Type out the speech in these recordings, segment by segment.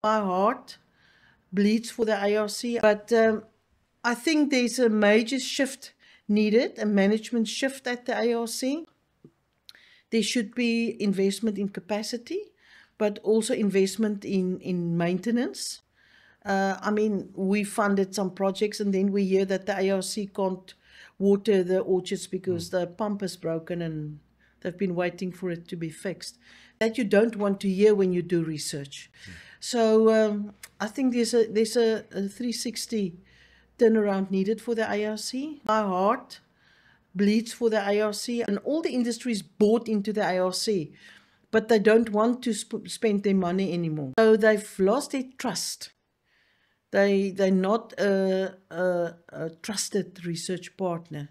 My heart bleeds for the ARC, but I think there's a major shift needed, a management shift at the ARC. There should be investment in capacity, but also investment in maintenance. I mean, we funded some projects and then we hear that the ARC can't water the orchards because the pump is broken and they've been waiting for it to be fixed. That you don't want to hear when you do research. So I think there's a 360 turnaround needed for the ARC. My heart bleeds for the ARC, and all the industries bought into the ARC, but they don't want to spend their money anymore. So they've lost their trust. They're not a trusted research partner,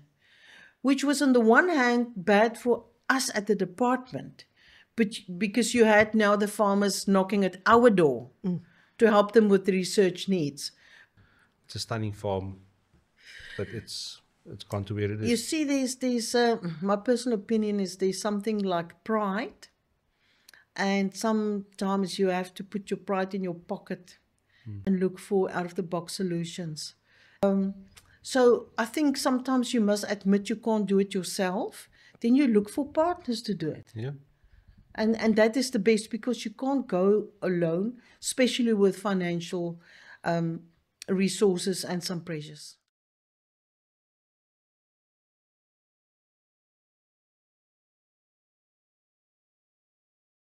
which was on the one hand bad for us at the department, but because you had now the farmers knocking at our door to help them with the research needs. It's a stunning farm, but it's gone to where it is. You see, there's my personal opinion is there's something like pride, and sometimes you have to put your pride in your pocket and look for out-of-the-box solutions. So I think sometimes you must admit you can't do it yourself. Then you look for partners to do it. Yeah. And that is the best, because you can't go alone, especially with financial resources and some pressures.